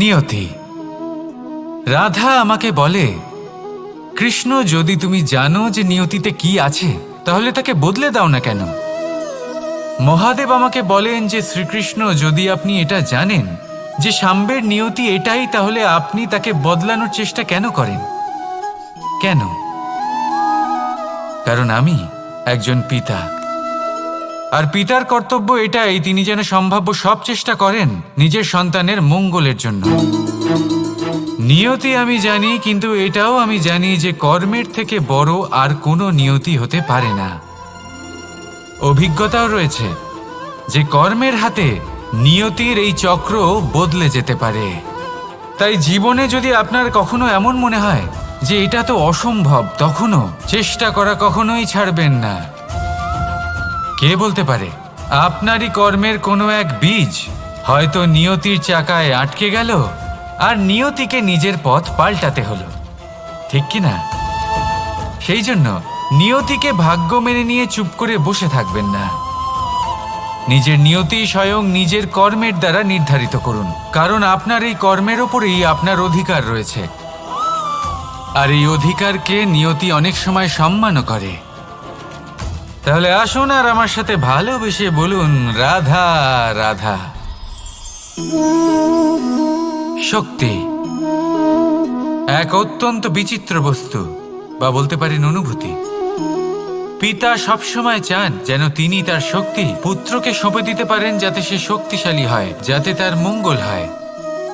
নিয়তি। রাধা আমাকে বলে, কৃষ্ণ, যদি তুমি জানো যে নিয়তিতে কি আছে তাহলে তাকে বদলে দাও না কেন? মহাদেব আমাকে বলেন যে শ্রীকৃষ্ণ, যদি আপনি এটা জানেন যে সাম্বের নিয়তি এটাই, তাহলে আপনি তাকে বদলানোর চেষ্টা কেন করেন? কেন? কারণ আমি একজন পিতা, আর পিতার কর্তব্য এটাই, তিনি যেন সম্ভাব্য সব চেষ্টা করেন নিজের সন্তানের মঙ্গলের জন্য। নিয়তি আমি জানি, কিন্তু এটাও আমি জানি যে কর্মের থেকে বড় আর কোনো নিয়তি হতে পারে না। অভিজ্ঞতাও রয়েছে যে কর্মের হাতে নিয়তির এই চক্র বদলে যেতে পারে। তাই জীবনে যদি আপনার কখনো এমন মনে হয় যে এটা তো অসম্ভব, তখনও চেষ্টা করা কখনোই ছাড়বেন না। কে বলতে পারে আপনারই কর্মের কোনো এক বীজ হয়তো নিয়তির চাকায় আটকে গেল আর নিয়তিকে নিজের পথ পাল্টাতে হলো, ঠিক কি না? সেই জন্য নিয়তিকে ভাগ্য মেনে নিয়ে চুপ করে বসে থাকবেন না। নিজের নিয়তি স্বয়ং নিজের কর্মের দ্বারা নির্ধারিত করুন, কারণ আপনার এই কর্মের ওপরেই আপনার অধিকার রয়েছে। আর এই অধিকারকে নিয়তি অনেক সময় সম্মানও করে। তাহলে আসুন আর আমার সাথে ভালোবেসে বলুন, রাধা রাধা। শক্তি এক অত্যন্ত বিচিত্র বস্তু, বা বলতে পারেন অনুভূতি। পিতা সবসময় চান যেন তিনি তার শক্তি পুত্রকে সঁপে দিতে পারেন, যাতে সে শক্তিশালী হয়, যাতে তার মঙ্গল হয়।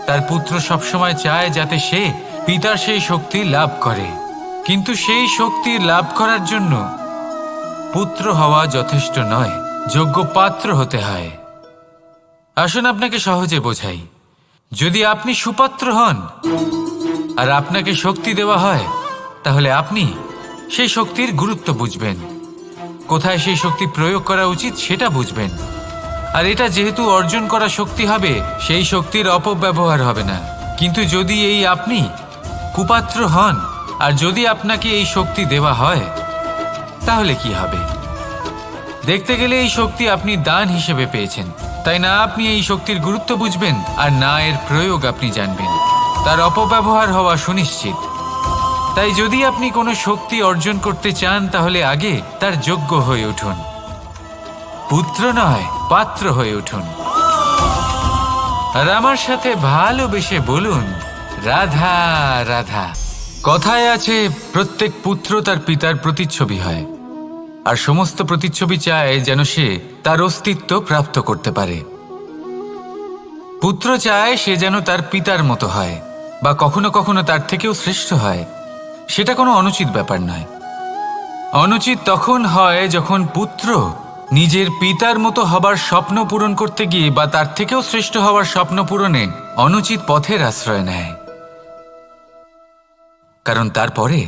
তার পুত্র সবসময় চায় যাতে সে পিতার সেই শক্তি লাভ করে, কিন্তু সেই শক্তি লাভ করার জন্য পুত্র হওয়া যথেষ্ট নয়, যোগ্য পাত্র হতে হয়। আসুন আপনাকে সহজে বোঝাই। যদি আপনি সুপাত্র হন আর আপনাকে শক্তি দেওয়া হয়, তাহলে আপনি সেই শক্তির গুরুত্ব বুঝবেন, কোথায় সেই শক্তি প্রয়োগ করা উচিত সেটা বুঝবেন। আর এটা যেহেতু অর্জন করা শক্তি হবে, সেই শক্তির অপব্যবহার হবে না। কিন্তু যদি এই আপনি কুপাত্র হন আর যদি আপনাকে এই শক্তি দেওয়া হয়, তাহলে কি হবে? দেখতে গেলে এই শক্তি আপনি দান হিসেবে পেয়েছেন, তাই না আপনি এই শক্তির গুরুত্ব বুঝবেন আর না এর প্রয়োগ আপনি জানবেন। তার অপব্যবহার হওয়া সুনিশ্চিত। তাই যদি আপনি কোনো শক্তি অর্জন করতে চান, তাহলে আগে তার যোগ্য হয়ে উঠুন। পুত্র নয়, পাত্র হয়ে উঠুন। আর আমার সাথে ভালোবেসে বলুন, রাধা রাধা। কথায় আছে, প্রত্যেক পুত্র তার পিতার প্রতিচ্ছবি হয়, আর সমস্ত প্রতিচ্ছবি চায় যেন সে তার অস্তিত্ব প্রাপ্ত করতে পারে। পুত্র চায় সে যেন তার পিতার মতো হয়, বা কখনো কখনো তার থেকেও শ্রেষ্ঠ হয়। সেটা কোনো অনুচিত ব্যাপার নয়। অনুচিত তখন হয় যখন পুত্র নিজের পিতার মতো হবার স্বপ্ন পূরণ করতে গিয়ে বা তার থেকেও শ্রেষ্ঠ হওয়ার স্বপ্ন পূরণে অনুচিত পথের আশ্রয় নেয়। কারণ তারপরে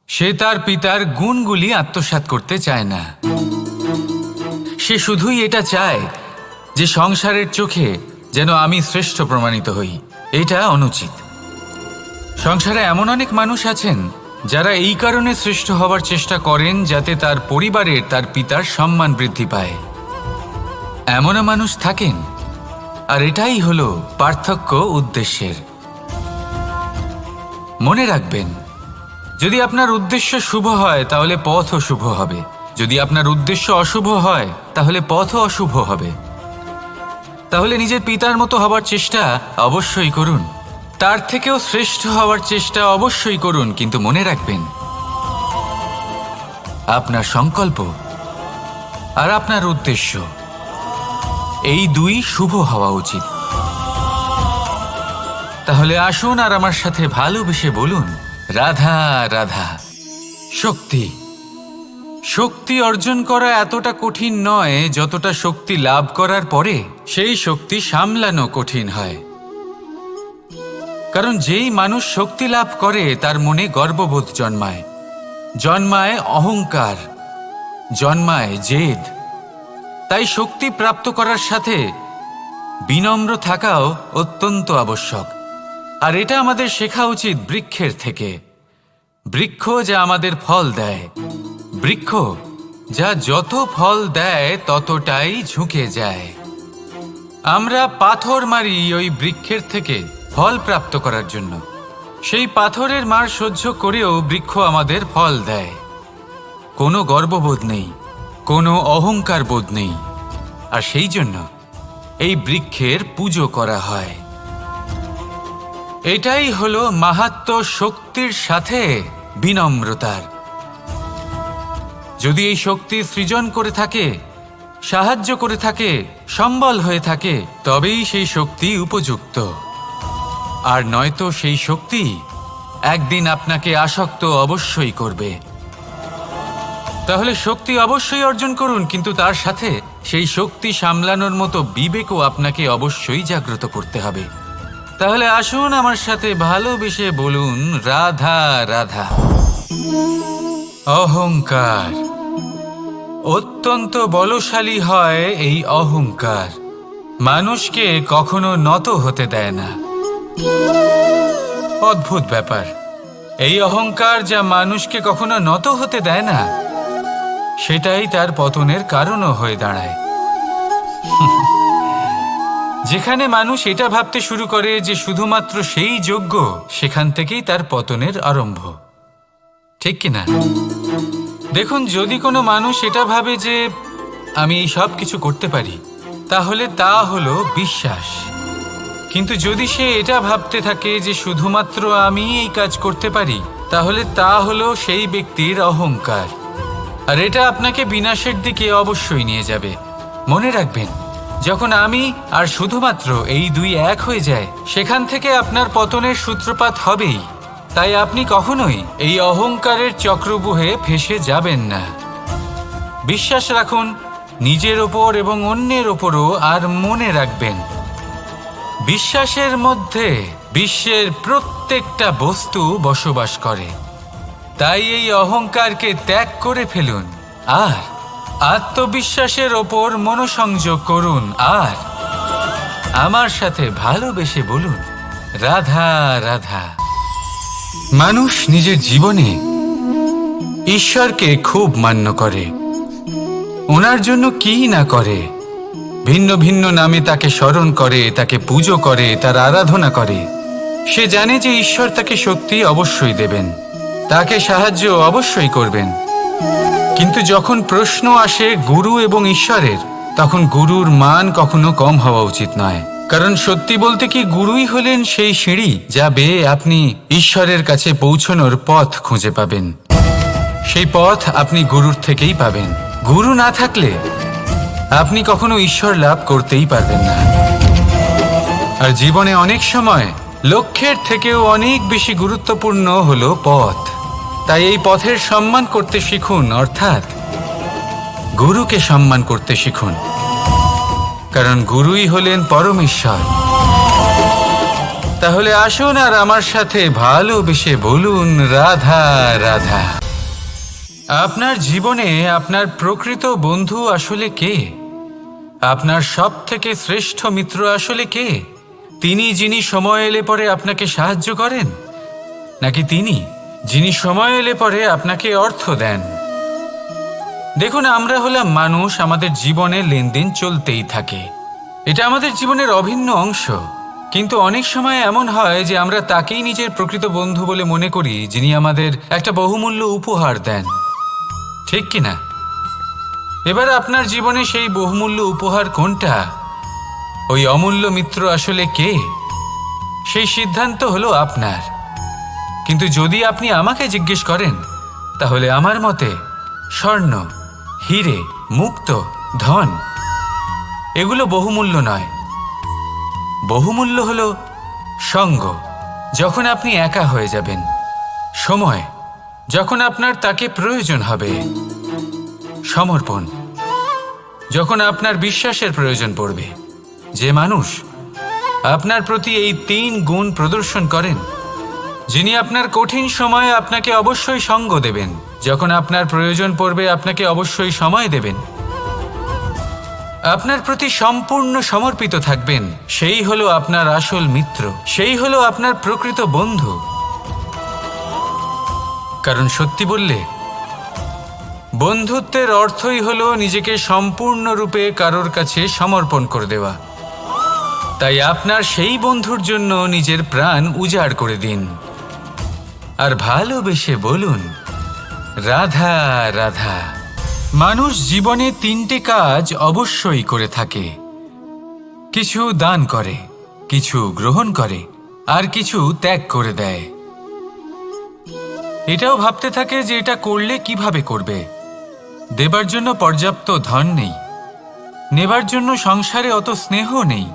সে তার পিতার গুণগুলি আত্মসাৎ করতে চায় না। সে শুধুই এটা চায় যে সংসারের চোখে যেন আমি শ্রেষ্ঠ প্রমাণিত হই। এটা অনুচিত। সংসারে এমন অনেক মানুষ আছেন যারা এই কারণে শ্রেষ্ঠ হওয়ার চেষ্টা করেন যাতে তার পরিবারের তার পিতার সম্মান বৃদ্ধি পায়। এমনও মানুষ থাকেন, আর এটাই হলো পার্থক্য উদ্দেশ্যের। মনে রাখবেন, যদি আপনার উদ্দেশ্য শুভ হয় তাহলে পথও শুভ হবে, যদি আপনার উদ্দেশ্য অশুভ হয় তাহলে পথও অশুভ হবে। তাহলে নিজের পিতার মতো হবার চেষ্টা অবশ্যই করুন, তার থেকেও শ্রেষ্ঠ হওয়ার চেষ্টা অবশ্যই করুন, কিন্তু মনে রাখবেন আপনার সংকল্প আর আপনার উদ্দেশ্য এই দুই শুভ হওয়া উচিত। তাহলে আসুন আর আমার সাথে ভালোবেসে বলুন, রাধা রাধা। শক্তি শক্তি অর্জন করা এতটা কঠিন নয় যতটা শক্তি লাভ করার পরে সেই শক্তি সামলানো কঠিন হয়। কারণ যেই মানুষ শক্তি লাভ করে তার মনে গর্ববোধ জন্মায়, জন্মায় অহংকার, জন্মায় জেদ। তাই শক্তি প্রাপ্ত করার সাথে বিনম্র থাকাও অত্যন্ত আবশ্যক। আর এটা আমাদের শেখা উচিত বৃক্ষের থেকে। বৃক্ষ যা আমাদের ফল দেয়, বৃক্ষ যা যত ফল দেয় ততটাই ঝুঁকে যায়। আমরা পাথর মারি ওই বৃক্ষের থেকে ফল প্রাপ্ত করার জন্য। সেই পাথরের মার সহ্য করেও বৃক্ষ আমাদের ফল দেয়। কোনো গর্ববোধ নেই, কোনো অহংকার বোধ নেই, আর সেই জন্য এই বৃক্ষের পুজো করা হয়। এটাই হলো মাহাত্ম্য শক্তির সাথে বিনম্রতার। যদি এই শক্তি সৃজন করে থাকে, সাহায্য করে থাকে, সম্বল হয়ে থাকে, তবেই সেই শক্তি উপযুক্ত। আর নয়তো সেই শক্তি একদিন আপনাকে আসক্ত অবশ্যই করবে। তাহলে শক্তি অবশ্যই অর্জন করুন, কিন্তু তার সাথে সেই শক্তি সামলানোর মতো বিবেকও আপনাকে অবশ্যই জাগ্রত করতে হবে। তাহলে আসুন আমার সাথে ভালোবেসে বলুন, রাধা রাধা। অহংকার অত্যন্ত বলশালী হয়। এই অহংকার মানুষকে কখনো নত হতে দেয় না। অদ্ভুত ব্যাপার, এই অহংকার যা মানুষকে কখনো নত হতে দেয় না, সেটাই তার পতনের কারণও হয়ে দাঁড়ায়। যেখানে মানুষ এটা ভাবতে শুরু করে যে শুধুমাত্র সেই যোগ্য, সেখান থেকেই তার পতনের আরম্ভ। ঠিক কিনা? দেখুন, যদি কোনো মানুষ এটা ভাবে যে আমি এই সব কিছু করতে পারি, তাহলে তা হলো বিশ্বাস। কিন্তু যদি সে এটা ভাবতে থাকে যে শুধুমাত্র আমি এই কাজ করতে পারি, তাহলে তা হলো সেই ব্যক্তির অহংকার। আর এটা আপনাকে বিনাশের দিকে অবশ্যই নিয়ে যাবে। মনে রাখবেন, যখন আমি আর শুধুমাত্র এই দুই এক হয়ে যায়, সেখান থেকে আপনার পতনের সূত্রপাত হবেই। তাই আপনি কখনোই এই অহংকারের চক্রব্যূহে ফেঁসে যাবেন না। বিশ্বাস রাখুন নিজের ওপর এবং অন্যের ওপরও। আর মনে রাখবেন, বিশ্বাসের মধ্যে বিশ্বের প্রত্যেকটা বস্তু বসবাস করে। তাই এই অহংকারকে ত্যাগ করে ফেলুন আর আত্মবিশ্বাসের ওপর মনোসংযোগ করুন। আর আমার সাথে ভালোবেসে বলুন, রাধা রাধা। মানুষ নিজের জীবনে ঈশ্বরকে খুব মান্য করে। ওনার জন্য কি না করে, ভিন্ন ভিন্ন নামে তাকে স্মরণ করে, তাকে পুজো করে, তার আরাধনা করে। সে জানে যে ঈশ্বর তাকে শক্তি অবশ্যই দেবেন, তাকে সাহায্য অবশ্যই করবেন। কিন্তু যখন প্রশ্ন আসে গুরু এবং ঈশ্বরের, তখন গুরুর মান কখনো কম হওয়া উচিত নয়। কারণ সত্যি বলতে কি, গুরুই হলেন সেই সিঁড়ি যা বেয়ে আপনি ঈশ্বরের কাছে পৌঁছানোর পথ খুঁজে পাবেন। সেই পথ আপনি গুরুর থেকেই পাবেন। গুরু না থাকলে আপনি কখনো ঈশ্বর লাভ করতেই পারবেন না। আর জীবনে অনেক সময় লক্ষ্যের থেকেও অনেক বেশি গুরুত্বপূর্ণ হলো পথ। তাই এই পথের সম্মান করতে শিখুন, অর্থাৎ গুরুকে সম্মান করতে শিখুন। কারণ গুরুই হলেন পরমেশ্বর। তাহলে আসুন আর আমার সাথে ভালোবেসে বলুন, রাধা রাধা। আপনার জীবনে আপনার প্রকৃত বন্ধু আসলে কে? আপনার সব থেকে শ্রেষ্ঠ মিত্র আসলে কে? তিনি যিনি সময় এলে পরে আপনাকে সাহায্য করেন, নাকি তিনি যিনি সময় এলে পরে আপনাকে অর্থ দেন? দেখুন, আমরা হলাম মানুষ, আমাদের জীবনে লেনদেন চলতেই থাকে। এটা আমাদের জীবনের অভিন্ন অংশ। কিন্তু অনেক সময় এমন হয় যে আমরা তাকেই নিজের প্রকৃত বন্ধু বলে মনে করি, যিনি আমাদের একটা বহুমূল্য উপহার দেন। ঠিক কিনা? এবার আপনার জীবনে সেই বহুমূল্য উপহার কোনটা, ওই অমূল্য মিত্র আসলে কে, সেই সিদ্ধান্ত হলো আপনার। কিন্তু যদি আপনি আমাকে জিজ্ঞেস করেন, তাহলে আমার মতে স্বর্ণ, হিরে, মুক্ত, ধন এগুলো বহুমূল্য নয়। বহুমূল্য হলো সঙ্গ, যখন আপনি একা হয়ে যাবেন, সময়, যখন আপনার তাকে প্রয়োজন হবে, সমর্পণ, যখন আপনার বিশ্বাসের প্রয়োজন পড়বে। যে মানুষ আপনার প্রতি এই 3 গুণ প্রদর্শন করেন, যিনি আপনার কঠিন সময়ে আপনাকে অবশ্যই সঙ্গ দেবেন, যখন আপনার প্রয়োজন পড়বে আপনাকে অবশ্যই সময় দেবেন, আপনার প্রতি সম্পূর্ণ সমর্পিত থাকবেন, সেই হলো আপনার আসল মিত্র, সেই হলো আপনার প্রকৃত বন্ধু। কারণ সত্যি বললে, বন্ধুত্বের অর্থই হলো নিজেকে সম্পূর্ণরূপে কারোর কাছে সমর্পণ করে দেওয়া। তাই আপনার সেই বন্ধুর জন্য নিজের প্রাণ উজাড় করে দিন আর ভালোবেসে বলুন, রাধা রাধা। মানুষ জীবনে 3টে কাজ অবশ্যই করে থাকে, কিছু দান করে, কিছু গ্রহণ করে, আর কিছু ত্যাগ করে দেয়। এটাও ভাবতে থাকে যে এটা করলে কিভাবে করবে। দেবার জন্য পর্যাপ্ত ধন নেই, নেবার জন্য সংসারে অত স্নেহ নেই,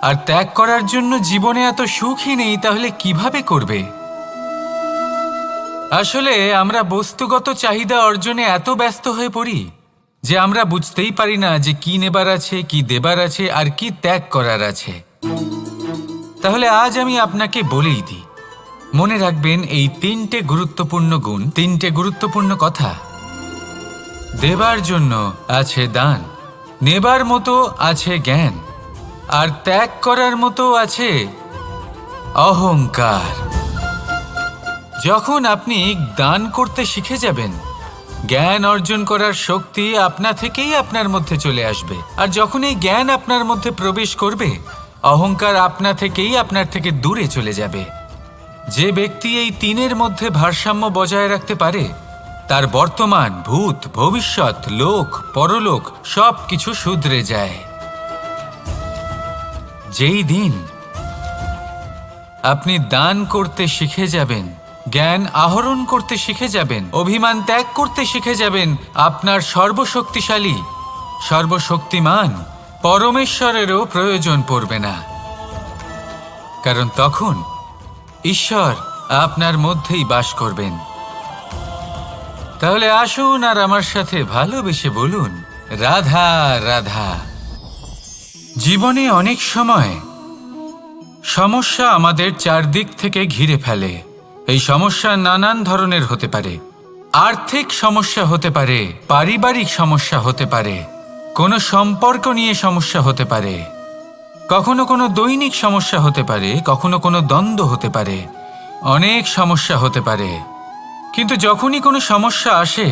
আর ত্যাগ করার জন্য জীবনে এত সুখই নেই, তাহলে কিভাবে করবে? আসলে আমরা বস্তুগত চাহিদা অর্জনে এত ব্যস্ত হয়ে পড়ি যে আমরা বুঝতেই পারি না যে কি নেবার আছে, কি দেবার আছে, আর কি ত্যাগ করার আছে। তাহলে আজ আমি আপনাকে বলেই দিই, মনে রাখবেন এই 3টে গুরুত্বপূর্ণ গুণ, 3টে গুরুত্বপূর্ণ কথা। দেবার জন্য আছে দান, নেবার মতো আছে জ্ঞান, আর ত্যাগ করার মতো আছে অহংকার। যখন আপনি দান করতে শিখে যাবেন, জ্ঞান অর্জন করার শক্তি আপনা থেকেই আপনার মধ্যে চলে আসবে। আর যখন এই জ্ঞান আপনার মধ্যে প্রবেশ করবে, অহংকার আপনা থেকেই আপনার থেকে দূরে চলে যাবে। যে ব্যক্তি এই 3-এর মধ্যে ভারসাম্য বজায় রাখতে পারে, তার বর্তমান, ভূত, ভবিষ্যৎ, লোক, পরলোক সব কিছু শুধরে যায়। যেই দিন আপনি দান করতে শিখে যাবেন, জ্ঞান আহরণ করতে শিখে যাবেন, অভিমান ত্যাগ করতে শিখে যাবেন, আপনার সর্বশক্তিশালী, সর্বশক্তিমান পরমেশ্বরেরও প্রয়োজন পড়বে না। কারণ তখন ঈশ্বর আপনার মধ্যেই বাস করবেন। তাহলে আসুন আর আমার সাথে ভালোবেসে বলুন, রাধা রাধা। জীবনে অনেক সময় সমস্যা আমাদের চারদিক থেকে ঘিরে ফেলে। এই সমস্যা নানান ধরনের হতে পারে। আর্থিক সমস্যা হতে পারে, পারিবারিক সমস্যা হতে পারে, কোনো সম্পর্ক নিয়ে সমস্যা হতে পারে, কখনো কোনো দৈনিক সমস্যা হতে পারে, কখনো কোনো দ্বন্দ্ব হতে পারে, অনেক সমস্যা হতে পারে। কিন্তু যখনই কোনো সমস্যা আসে,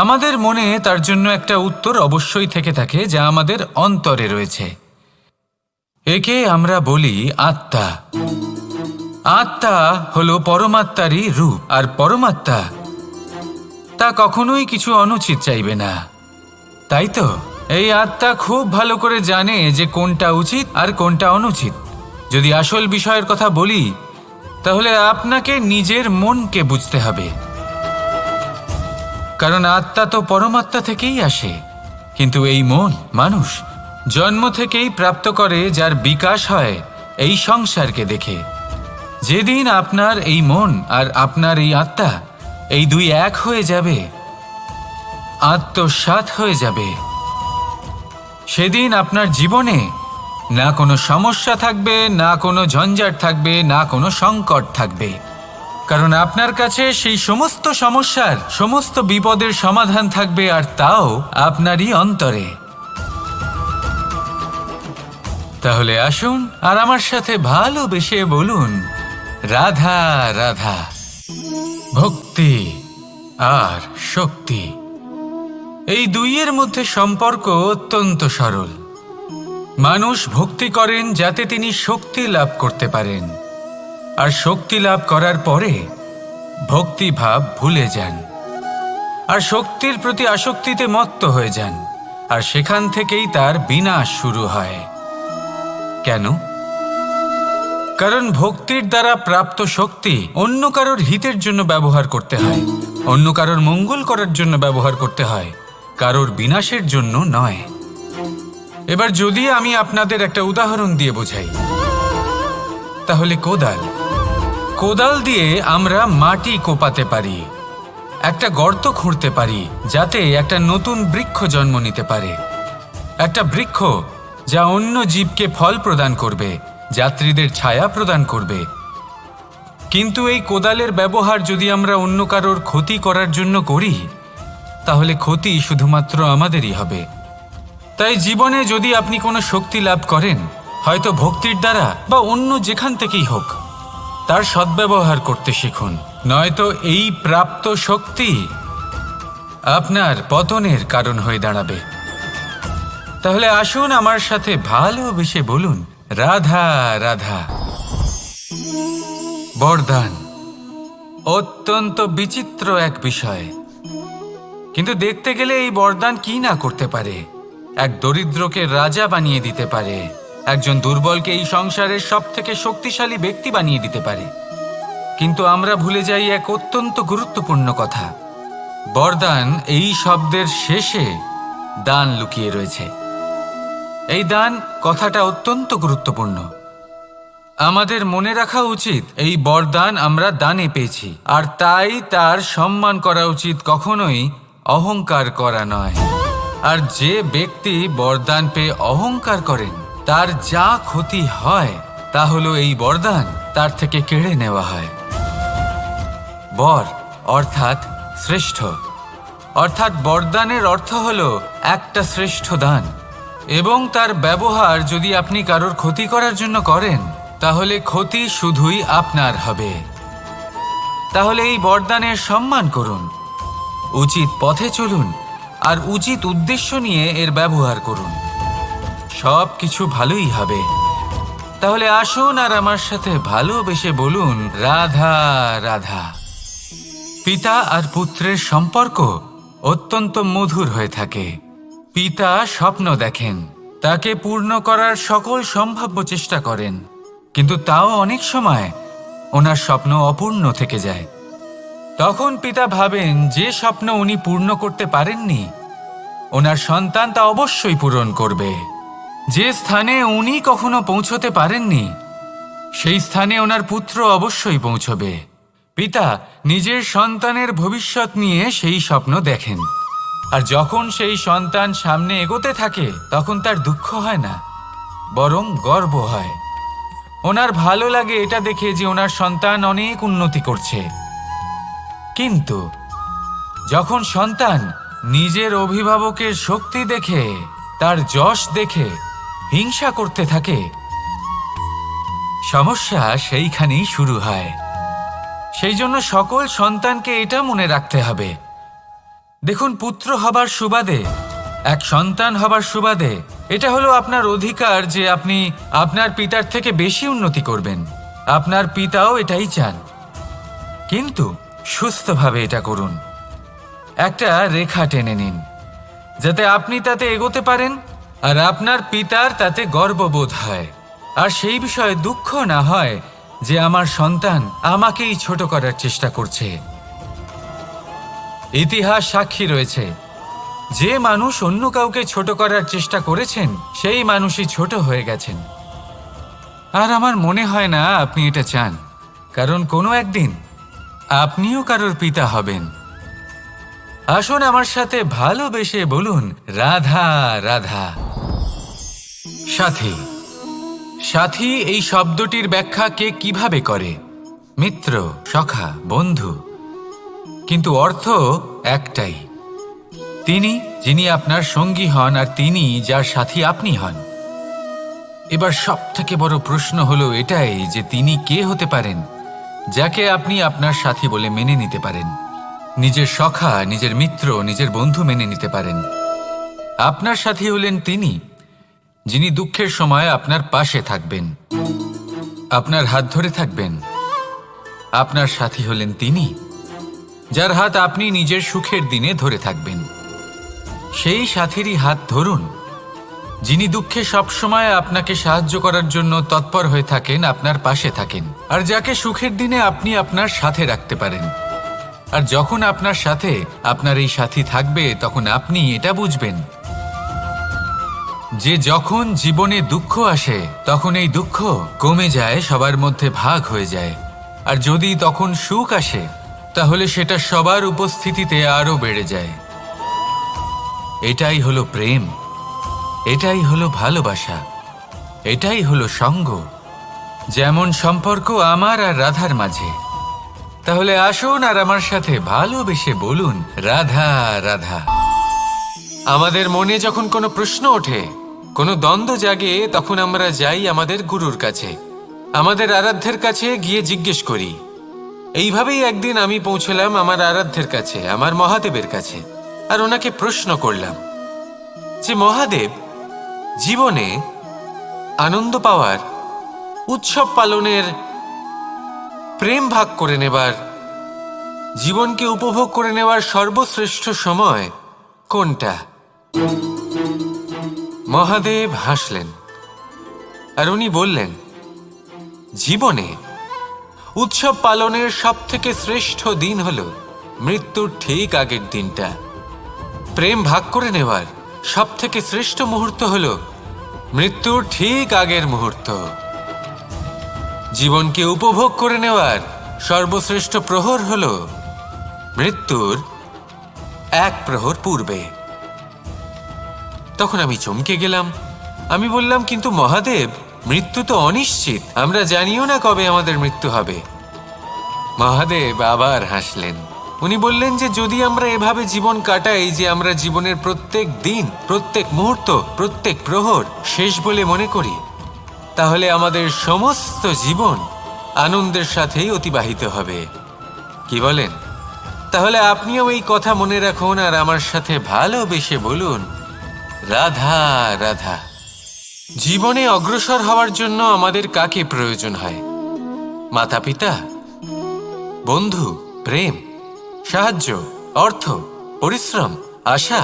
আমাদের মনে তার জন্য একটা উত্তর অবশ্যই থেকে থাকে, যা আমাদের অন্তরে রয়েছে। একে আমরা বলি আত্মা। আত্মা হলো পরমাত্মারই রূপ, আর পরমাত্মা তা কখনোই কিছু অনুচিত চাইবে না, তাই তো? এই আত্মা খুব ভালো করে জানে যে কোনটা উচিত আর কোনটা অনুচিত। যদি আসল বিষয়ের কথা বলি, তাহলে আপনাকে নিজের মনকে বুঝতে হবে। কারণ আত্মা তো পরমাত্মা থেকেই আসে, কিন্তু এই মন মানুষ জন্ম থেকেই প্রাপ্ত করে, যার বিকাশ হয় এই সংসারকে দেখে। যেদিন আপনার এই মন আর আপনার এই আত্মা, এই দুই এক হয়ে যাবে, আত্মসাৎ হয়ে যাবে, সেদিন আপনার জীবনে না কোনো সমস্যা থাকবে, না কোনো ঝঞ্ঝাট থাকবে, না কোনো সংকট থাকবে। কারণ আপনার কাছে সেই সমস্ত সমস্যার, সমস্ত বিপদের সমাধান থাকবে, আর তাও আপনারই অন্তরে। তাহলে আসুন আর আমার সাথে ভালোবেসে বলুন, রাধা রাধা। ভক্তি আর শক্তি, এই দুইয়ের মধ্যে সম্পর্ক অত্যন্ত সরল। মানুষ ভক্তি করেন যাতে তিনি শক্তি লাভ করতে পারেন, আর শক্তি লাভ করার পরে ভক্তিভাব ভুলে যান, আর শক্তির প্রতি আসক্তিতে মত্ত হয়ে যান, আর সেখান থেকেই তার বিনাশ শুরু হয়। কেন? কারণ ভক্তির দ্বারা প্রাপ্ত শক্তি অন্য কারোর হিতের জন্য ব্যবহার করতে হয়, অন্য কারোর মঙ্গল করার জন্য ব্যবহার করতে হয়, কারোর বিনাশের জন্য নয়। এবার যদি আমি আপনাদের একটা উদাহরণ দিয়ে বোঝাই, তাহলে কোদাল দিয়ে আমরা মাটি কোপাতে পারি, একটা গর্ত খুঁড়তে পারি, যাতে একটা নতুন বৃক্ষ জন্ম নিতে পারে, একটা বৃক্ষ যা অন্য জীবকে ফল প্রদান করবে, যাত্রীদের ছায়া প্রদান করবে। কিন্তু এই কোদালের ব্যবহার যদি আমরা অন্য কারোর ক্ষতি করার জন্য করি, তাহলে ক্ষতি শুধুমাত্র আমাদেরই হবে। তাই জীবনে যদি আপনি কোনো শক্তি লাভ করেন, হয়তো ভক্তির দ্বারা বা অন্য যেখান থেকেই হোক, তার সদ্ব্যবহার করতে শিখুন, নয়তো এই প্রাপ্ত শক্তি আপনার পতনের কারণ হয়ে দাঁড়াবে। তাহলে আসুন আমার সাথে ভালোবেসে বলুন, রাধা রাধা। বরদান অত্যন্ত বিচিত্র এক বিষয়, কিন্তু দেখতে গেলে এই বরদান কি না করতে পারে। এক দরিদ্রকে রাজা বানিয়ে দিতে পারে, একজন দুর্বলকে এই সংসারের সব থেকে শক্তিশালী ব্যক্তি বানিয়ে দিতে পারে। কিন্তু আমরা ভুলে যাই এক অত্যন্ত গুরুত্বপূর্ণ কথা। বরদান এই শব্দের শেষে দান লুকিয়ে রয়েছে। এই দান কথাটা অত্যন্ত গুরুত্বপূর্ণ। আমাদের মনে রাখা উচিত এই বরদান আমরা দানে পেয়েছি, আর তাই তার সম্মান করা উচিত, কখনোই অহংকার করা নয়। আর যে ব্যক্তি বরদান পেয়ে অহংকার করেন তার যা ক্ষতি হয় তা হলো এই বরদান তার থেকে কেড়ে নেওয়া হয়। বর অর্থাৎ শ্রেষ্ঠ, অর্থাৎ বরদানের অর্থ হলো একটা শ্রেষ্ঠ দান, এবং তার ব্যবহার যদি আপনি কারোর ক্ষতি করার জন্য করেন তাহলে ক্ষতি শুধুই আপনার হবে। তাহলে এই বরদানের সম্মান করুন, উচিত পথে চলুন, আর উচিত উদ্দেশ্য নিয়ে এর ব্যবহার করুন, সব কিছু ভালোই হবে। তাহলে আসুন আর আমার সাথে ভালোবেসে বলুন রাধা রাধা। পিতা আর পুত্রের সম্পর্ক অত্যন্ত মধুর হয়ে থাকে। পিতা স্বপ্ন দেখেন, তাকে পূর্ণ করার সকল সম্ভাব্য চেষ্টা করেন, কিন্তু তাও অনেক সময় ওনার স্বপ্ন অপূর্ণ থেকে যায়। তখন পিতা ভাবেন যে স্বপ্ন উনি পূর্ণ করতে পারেননি ওনার সন্তান তা অবশ্যই পূরণ করবে। যে স্থানে উনি কখনো পৌঁছতে পারেননি সেই স্থানে ওনার পুত্র অবশ্যই পৌঁছবে। পিতা নিজের সন্তানের ভবিষ্যৎ নিয়ে সেই স্বপ্ন দেখেন, আর যখন সেই সন্তান সামনে এগোতে থাকে তখন তার দুঃখ হয় না, বরং গর্ব হয়। ওনার ভালো লাগে এটা দেখে যে ওনার সন্তান অনেক উন্নতি করছে। কিন্তু যখন সন্তান নিজের অভিভাবকের শক্তি দেখে, তার যশ দেখে হিংসা করতে থাকে, সমস্যা সেইখানেই শুরু হয়। সেই জন্য সকল সন্তানকে এটা মনে রাখতে হবে, দেখুন, পুত্র হবার সুবাদে, এক সন্তান হবার সুবাদে এটা হলো আপনার অধিকার যে আপনি আপনার পিতার থেকে বেশি উন্নতি করবেন। আপনার পিতাও এটাই চান, কিন্তু সুস্থভাবে এটা করুন। একটা রেখা টেনে নিন যাতে আপনি তাতে এগোতে পারেন আর আপনার পিতার তাতে গর্ববোধ হয়, আর সেই বিষয়ে দুঃখ না হয় যে আমার সন্তান আমাকেই ছোট করার চেষ্টা করছে। ইতিহাস সাক্ষী রয়েছে, যে মানুষ অন্য কাউকে ছোট করার চেষ্টা করেছেন সেই মানুষই ছোট হয়ে গেছেন। আর আমার মনে হয় না আপনি এটা চান, কারণ কোনো একদিন আপনিও কারোর পিতা হবেন। আসুন আমার সাথে ভালোবেসে বলুন রাধা রাধা। সাথী, সাথী এই শব্দটির ব্যাখ্যা কে কিভাবে করে? মিত্র, সখা, বন্ধু, কিন্তু অর্থ একটাই, তিনি যিনি আপনার সঙ্গী হন আর তিনি যার সাথী আপনি হন। এবার সব থেকে বড় প্রশ্ন হলো এটাই যে তিনি কে হতে পারেন যাকে আপনি আপনার সাথী বলে মেনে নিতে পারেন, নিজের সখা, নিজের মিত্র, নিজের বন্ধু মেনে নিতে পারেন। আপনার সাথী হলেন তিনি যিনি দুঃখের সময় আপনার পাশে থাকবেন, আপনার হাত ধরে থাকবেন। আপনার সাথী হলেন তিনি যার হাত আপনি নিজের সুখের দিনে ধরে থাকবেন। সেই সাথীরই হাত ধরুন যিনি দুঃখে সবসময় আপনাকে সাহায্য করার জন্য তৎপর হয়ে থাকেন, আপনার পাশে থাকেন, আর যাকে সুখের দিনে আপনি আপনার সাথে রাখতে পারেন। আর যখন আপনার সাথে আপনার এই সাথী থাকবে তখন আপনি এটা বুঝবেন যে যখন জীবনে দুঃখ আসে তখন এই দুঃখ কমে যায়, সবার মধ্যে ভাগ হয়ে যায়। আর যদি তখন সুখ আসে তাহলে সেটা সবার উপস্থিতিতে আরো বেড়ে যায়। এটাই হলো প্রেম, এটাই হলো ভালোবাসা, এটাই হলো সঙ্গ, যেমন সম্পর্ক আমার আর রাধার মাঝে। তাহলে আসুন আর আমার সাথে ভালোবেসে বলুন রাধা রাধা। আমাদের মনে যখন কোনো প্রশ্ন ওঠে, কোনো দ্বন্দ্ব জাগে, তখন আমরা যাই আমাদের গুরুর কাছে, আমাদের আরাধ্যের কাছে গিয়ে জিজ্ঞেস করি। এইভাবেই একদিন আমি পৌঁছলাম আমার আরাধ্যের কাছে, আমার মহাদেবের কাছে, আর ওনাকে প্রশ্ন করলাম যে মহাদেব, জীবনে আনন্দ পাওয়ার, উৎসব পালনের, প্রেম ভাগ করে নেবার, জীবনকে উপভোগ করে নেওয়ার সর্বশ্রেষ্ঠ সময় কোনটা? মহাদেব হাসলেন আর উনি বললেন, জীবনে উৎসব পালনের সবথেকে শ্রেষ্ঠ দিন হল মৃত্যুর ঠিক আগের দিনটা। প্রেম ভাগ করে নেওয়ার সবথেকে শ্রেষ্ঠ মুহূর্ত হল মৃত্যুর ঠিক আগের মুহূর্ত। জীবনকে উপভোগ করে নেওয়ার সর্বশ্রেষ্ঠ প্রহর হল মৃত্যুর এক প্রহর পূর্বে। তখন আমি চমকে গেলাম। আমি বললাম, কিন্তু মহাদেব, মৃত্যু তো অনিশ্চিত, আমরা জানিও না কবে আমাদের মৃত্যু হবে। মহাদেব আবার হাসলেন। উনি বললেন যে যদি আমরা এভাবে জীবন কাটাই যে আমরা জীবনের প্রত্যেক দিন, প্রত্যেক মুহূর্ত, প্রত্যেক প্রহর শেষ বলে মনে করি, তাহলে আমাদের সমস্ত জীবন আনন্দের সাথেই অতিবাহিত হবে। কি বলেন? তাহলে আপনিও এই কথা মনে রাখুন আর আমার সাথে ভালোবেসে বলুন, রাধা রাধা। জীবনে অগ্রসর হওয়ার জন্য আমাদের কাকে প্রয়োজন হয়? মাতা পিতা, বন্ধু, প্রেম, সাহায্য, অর্থ, পরিশ্রম, আশা।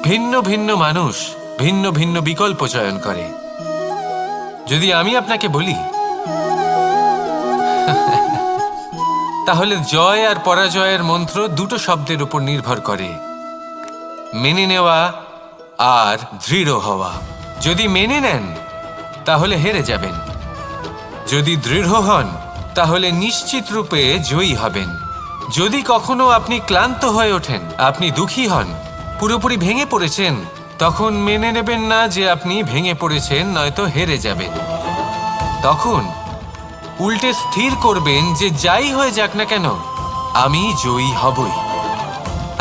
ভিন্ন ভিন্ন মানুষ ভিন্ন ভিন্ন বিকল্প চয়ন করে। যদি আমি আপনাকে বলি, তাহলে জয় আর পরাজয়ের মন্ত্র দুটো শব্দের উপর নির্ভর করে, মেনে নেওয়া আর দৃঢ় হওয়া। যদি মেনে নেন তাহলে হেরে যাবেন, যদি দৃঢ় হন তাহলে নিশ্চিত রূপে জয়ী হবেন। যদি কখনো আপনি ক্লান্ত হয়ে ওঠেন, আপনি দুঃখী হন, পুরোপুরি ভেঙে পড়েছেন, তখন মেনে নেবেন না যে আপনি ভেঙে পড়েছেন, নয়তো হেরে যাবেন। তখন উল্টে স্থির করবেন যে যাই হয়ে যাক না কেন, আমি জয়ী হবই।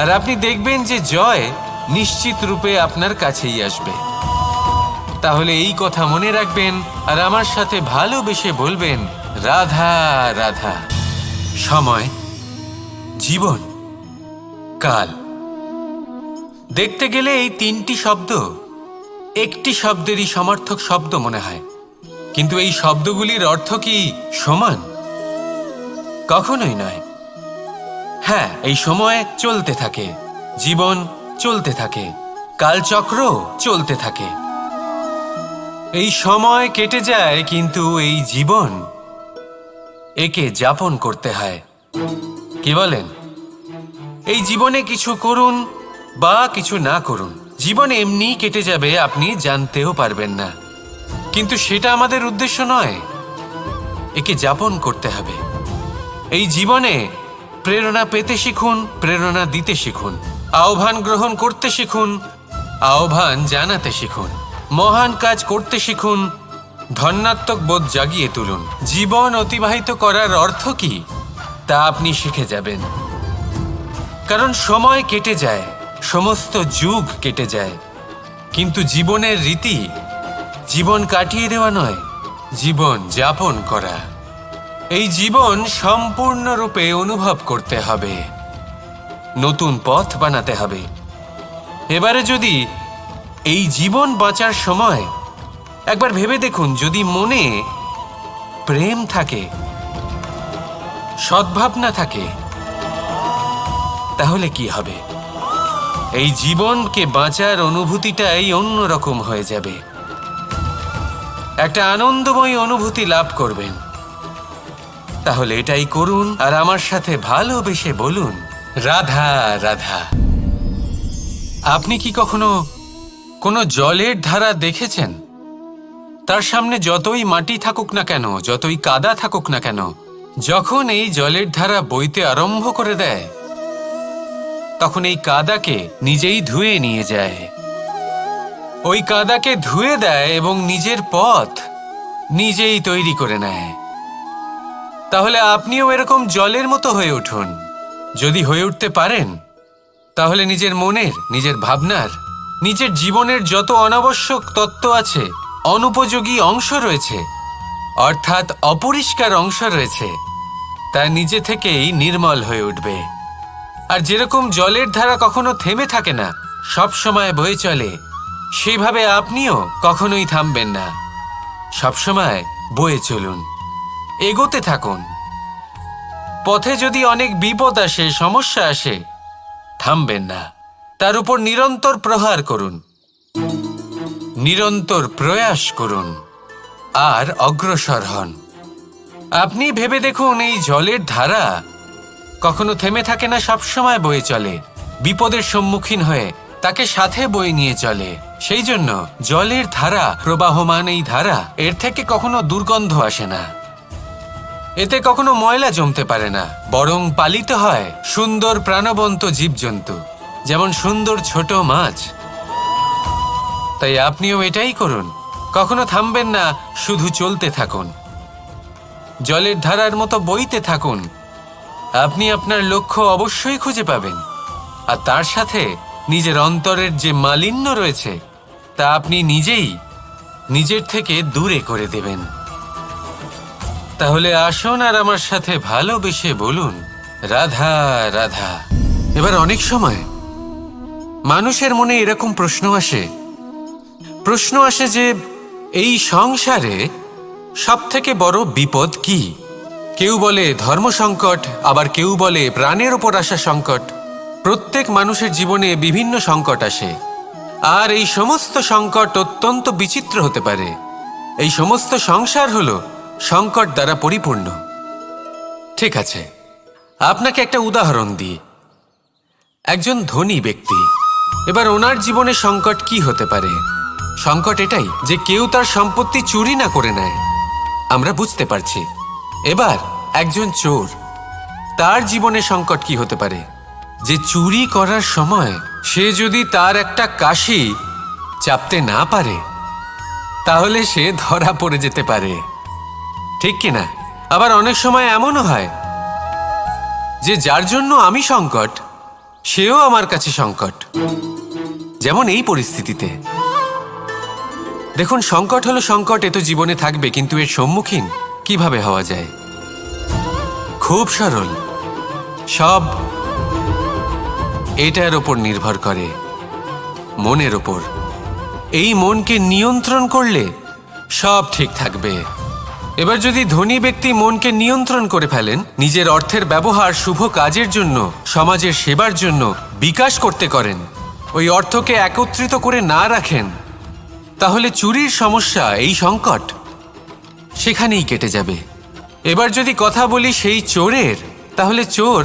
আর আপনি দেখবেন যে জয় নিশ্চিত রূপে আপনার কাছেই আসবে। তাহলে এই কথা মনে রাখবেন আর আমার সাথে ভালোবেসে বলবেন, রাধা রাধা। সময়, জীবন, কাল। দেখতে গেলে এই তিনটি শব্দ একটি শব্দেরই সমার্থক শব্দ মনে হয়, কিন্তু এই শব্দগুলির অর্থ কি সমান? কখনোই নয়। হ্যাঁ, এই সময় চলতে থাকে, জীবন চলতে থাকে, কালচক্র চলতে থাকে। এই সময় কেটে যায়, কিন্তু এই জীবন, একে যাপন করতে হয়। কি বলেন? এই জীবনে কিছু করুন বা কিছু না করুন, জীবন এমনি কেটে যাবে, আপনি জানতেও পারবেন না। কিন্তু সেটা আমাদের উদ্দেশ্য নয়, একে যাপন করতে হবে। এই জীবনে প্রেরণা পেতে শিখুন, প্রেরণা দিতে শিখুন, আহ্বান গ্রহণ করতে শিখুন, আহ্বান জানাতে শিখুন, মহান কাজ করতে শিখুন, ধন্যাত্মক বোধ জাগিয়ে তুলুন। জীবন অতিবাহিত করার অর্থ কি তা আপনি শিখে যাবেন। কারণ সময় কেটে যায়, সমস্ত যুগ কেটে যায়, কিন্তু জীবনের রীতি জীবন কাটিয়ে দেওয়া নয়, জীবন যাপন করা। এই জীবন সম্পূর্ণরূপে অনুভব করতে হবে, নতুন পথ বানাতে হবে। এবারে যদি এই জীবন বাঁচার সময় একবার ভেবে দেখুন, যদি মনে প্রেম থাকে, সদ্ভাবনা থাকে, তাহলে কি হবে? এই জীবনকে বাঁচার অনুভূতিটাই অন্যরকম হয়ে যাবে, একটা আনন্দময় অনুভূতি লাভ করবেন। তাহলে এটাই করুন আর আমার সাথে ভালোবেসে বলুন, রাধা রাধা। আপনি কি কখনো কোনো জলের ধারা দেখেছেন? তার সামনে যতই মাটি থাকুক না কেন, যতই কাদা থাকুক না কেন, যখন এই জলের ধারা বইতে আরম্ভ করে দেয়, তখন এই কাদাকে নিজেই ধুয়ে নিয়ে যায়। ওই কাদাকে ধুয়ে দেয় এবং নিজের পথ নিজেই তৈরি করে নেয়। তাহলে আপনিও এরকম জলের মতো হয়ে উঠুন। যদি হয়ে উঠতে পারেন, তাহলে নিজের মনের, নিজের ভাবনার, নিজের জীবনের যত অনাবশ্যক তত্ত্ব আছে, অনুপযোগী অংশ রয়েছে, অর্থাৎ অপরিষ্কার অংশ রয়েছে, তা নিজে থেকেই নির্মল হয়ে উঠবে। আর যেরকম জলের ধারা কখনো থেমে থাকে না, সব সময় বয়ে চলে, সেইভাবে আপনিও কখনোই থামবেন না। সবসময় বয়ে চলুন, এগোতে থাকুন। পথে যদি অনেক বিপদ আসে, সমস্যা আসে, থামবেন না, তার উপর নিরন্তর প্রহার করুন, নিরন্তর প্রয়াস করুন আর অগ্রসর হন। আপনি ভেবে দেখুন, এই জলের ধারা কখনো থেমে থাকে না, সবসময় বয়ে চলে, বিপদের সম্মুখীন হয়ে তাকে সাথে বয়ে নিয়ে চলে। সেই জন্য জলের ধারা, প্রবাহমান এই ধারা, এর থেকে কখনো দুর্গন্ধ আসে না, এতে কখনো ময়লা জমতে পারে না, বরং পালিত হয় সুন্দর প্রাণবন্ত জীবজন্তু, যেমন সুন্দর ছোট মাছ। তাই আপনিও এটাই করুন, কখনো থামবেন না, শুধু চলতে থাকুন, জলের ধারার মতো বইতে থাকুন। আপনি আপনার লক্ষ্য অবশ্যই খুঁজে পাবেন, আর তার সাথে নিজের অন্তরের যে মালিন্য রয়েছে তা আপনি নিজেই নিজের থেকে দূরে করে দেবেন। তাহলে আসুন আর আমার সাথে ভালোবেসে বলুন, রাধা রাধা। এবার অনেক সময় মানুষের মনে এরকম প্রশ্ন আসে যে এই সংসারে সবথেকে বড় বিপদ কি? কেউ বলে ধর্ম সংকট, আবার কেউ বলে প্রাণের ওপর আসা সংকট। প্রত্যেক মানুষের জীবনে বিভিন্ন সংকট আসে, আর এই সমস্ত সংকট অত্যন্ত বিচিত্র হতে পারে। এই সমস্ত সংসার হলো সংকট দ্বারা পরিপূর্ণ। ঠিক আছে, আপনাকে একটা উদাহরণ দিই। একজন ধনী ব্যক্তি, এবার ওনার জীবনে সংকট কি হতে পারে? সংকট এটাই যে কেউ তার সম্পত্তি চুরি না করে নেয়, আমরা বুঝতে পারছি। এবার একজন চোর, তার জীবনে সংকট কি হতে পারে? যে চুরি করার সময় সে যদি তার একটা কাশি চাপতে না পারে, তাহলে সে ধরা পড়ে যেতে পারে, ঠিক কিনা? আবার অনেক সময় এমনও হয় যে যার জন্য আমি সংকট, সেও আমার কাছে সংকট। যেমন এই পরিস্থিতিতে দেখুন, সংকট হলো সংকট, এ তো জীবনে থাকবে, কিন্তু এর সম্মুখীন কিভাবে হওয়া যায়? খুব সরল, সব এটার ওপর নির্ভর করে, মনের ওপর। এই মনকে নিয়ন্ত্রণ করলে সব ঠিক থাকবে। এবার যদি ধনী ব্যক্তি মনকে নিয়ন্ত্রণ করে ফেলেন, নিজের অর্থের ব্যবহার শুভ কাজের জন্য, সমাজের সেবার জন্য বিকাশ করতে করেন, ওই অর্থকে একত্রিত করে না রাখেন, তাহলে চুরির সমস্যা, এই সংকট সেখানেই কেটে যাবে। এবার যদি কথা বলি সেই চোরের, তাহলে চোর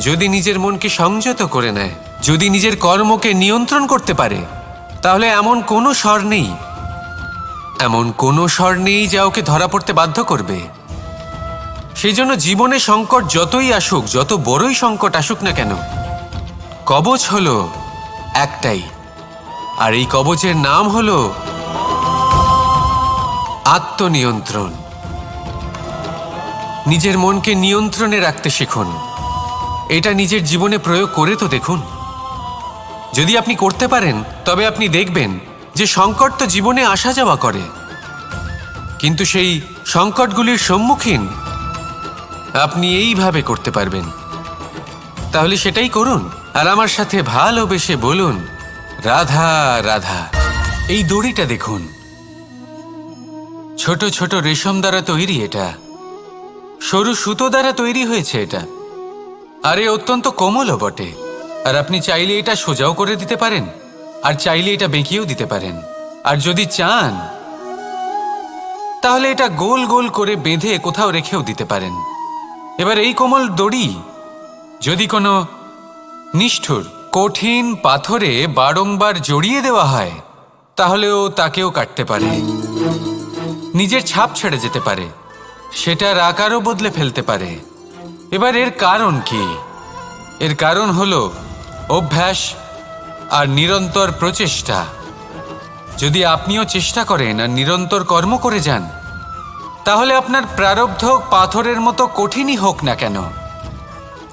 যদি নিজের মনকে সংযত করে নেয়, যদি নিজের কর্মকে নিয়ন্ত্রণ করতে পারে, তাহলে এমন কোনো স্বর নেই যা ওকে ধরা পড়তে বাধ্য করবে। সেই জন্য জীবনে সংকট যতই আসুক, যত বড়ই সংকট আসুক না কেন, কবচ হলো একটাই, আর এই কবচের নাম হলো আত্মনিয়ন্ত্রণ। নিজের মনকে নিয়ন্ত্রণে রাখতে শিখুন। এটা নিজের জীবনে প্রয়োগ করে তো দেখুন। যদি আপনি করতে পারেন, তবে আপনি দেখবেন যে সংকট তো জীবনে আসা যাওয়া করে, কিন্তু সেই সংকটগুলির সম্মুখীন আপনি এইভাবে করতে পারবেন। তাহলে সেটাই করুন, আর আমার সাথে ভালোবেসে বলুন, রাধা রাধা। এই দড়িটা দেখুন, ছোট ছোট রেশম দ্বারা তৈরি, এটা সরু সুতো দ্বারা তৈরি হয়েছে এটা, আর এ অত্যন্ত কোমলও বটে। আর আপনি চাইলে এটা সোজাও করে দিতে পারেন, আর চাইলে এটা বেঁকিয়েও দিতে পারেন, আর যদি চান তাহলে এটা গোল গোল করে বেঁধে কোথাও রেখেও দিতে পারেন। এবার এই কোমল দড়ি যদি কোনো নিষ্ঠুর কঠিন পাথরে বারংবার জড়িয়ে দেওয়া হয়, তাহলেও তাকেও কাটতে পারে, নিজের ছাপ ছেড়ে যেতে পারে, সেটার আকারও বদলে ফেলতে পারে। এবার এর কারণ কি? এর কারণ হলো অভ্যাস আর নিরন্তর প্রচেষ্টা। যদি আপনিও চেষ্টা করেন আর নিরন্তর কর্ম করে যান, তাহলে আপনার প্রারব্ধ পাথরের মতো কঠিনই হোক না কেন,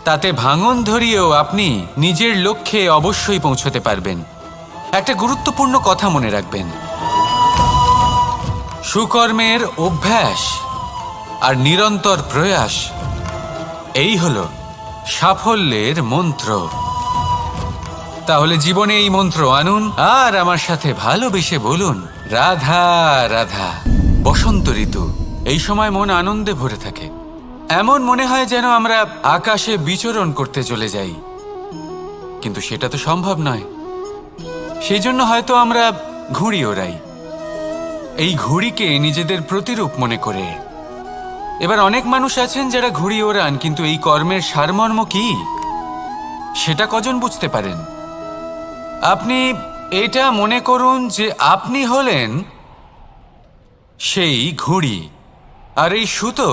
তাতে ভাঙন ধরিয়েও আপনি নিজের লক্ষ্যে অবশ্যই পৌঁছতে পারবেন। একটা গুরুত্বপূর্ণ কথা মনে রাখবেন, সুকর্মের অভ্যাস আর নিরন্তর প্রয়াস, এই হলো সাফল্যের মন্ত্র। তাহলে জীবনে এই মন্ত্র আনুন আর আমার সাথে ভালোবেসে বলুন, রাধা রাধা। বসন্ত ঋতু, এই সময় মন আনন্দে ভরে থাকে। এমন মনে হয় যেন আমরা আকাশে বিচরণ করতে চলে যাই, কিন্তু সেটা তো সম্ভব নয়। সেই জন্য হয়তো আমরা ঘুড়ি ওড়াই, এই ঘুড়িকে নিজেদের প্রতিরূপ মনে করে। এবার অনেক মানুষ আছেন যারা ঘুড়ি ওড়ান, কিন্তু এই কর্মের সারমর্ম কি সেটা কজন বুঝতে পারেন? আপনি এটা মনে করুন যে আপনি হলেন সেই ঘুড়ি, আর এই সুতো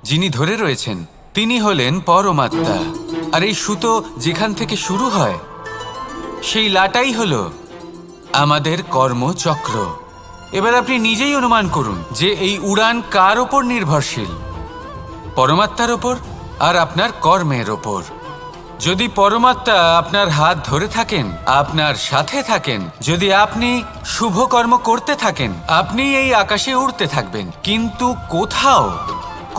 যিনি ধরে রয়েছেন তিনি হলেন পরমাত্মা। আর এই সুতো যেখান থেকে শুরু হয় সেই লাটাই হলো আমাদের কর্মচক্র। এবার আপনি নিজেই অনুমান করুন যে এই উড়ান কার ওপর নির্ভরশীল, পরমাত্মার ওপর আর আপনার কর্মের ওপর। যদি পরমাত্মা আপনার হাত ধরে থাকেন, আপনার সাথে থাকেন, যদি আপনি শুভ কর্ম করতে থাকেন, আপনি এই আকাশে উড়তে থাকবেন। কিন্তু কোথাও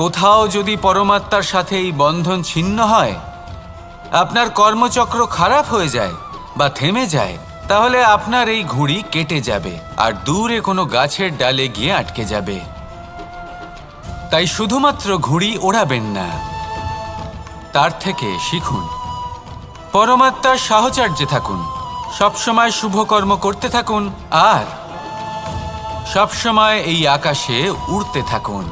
কোথাও যদি পরমাত্মার সাথে এই বন্ধন ছিন্ন হয়, আপনার কর্মচক্র খারাপ হয়ে যায় বা থেমে যায়, তাহলে আপনার এই ঘুড়ি কেটে যাবে আর দূরে কোনো গাছের ডালে গিয়ে আটকে যাবে। তাই শুধুমাত্র ঘুড়ি ওড়াবেন না, তার থেকে শিখুন, পরমাত্মার সাহচর্যে থাকুন, সবসময় শুভ কর্ম করতে থাকুন আর সবসময় এই আকাশে উড়তে থাকুন।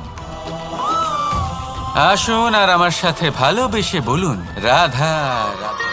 আসুন আর আমার সাথে ভালোবেসে বলুন, রাধা রাধা।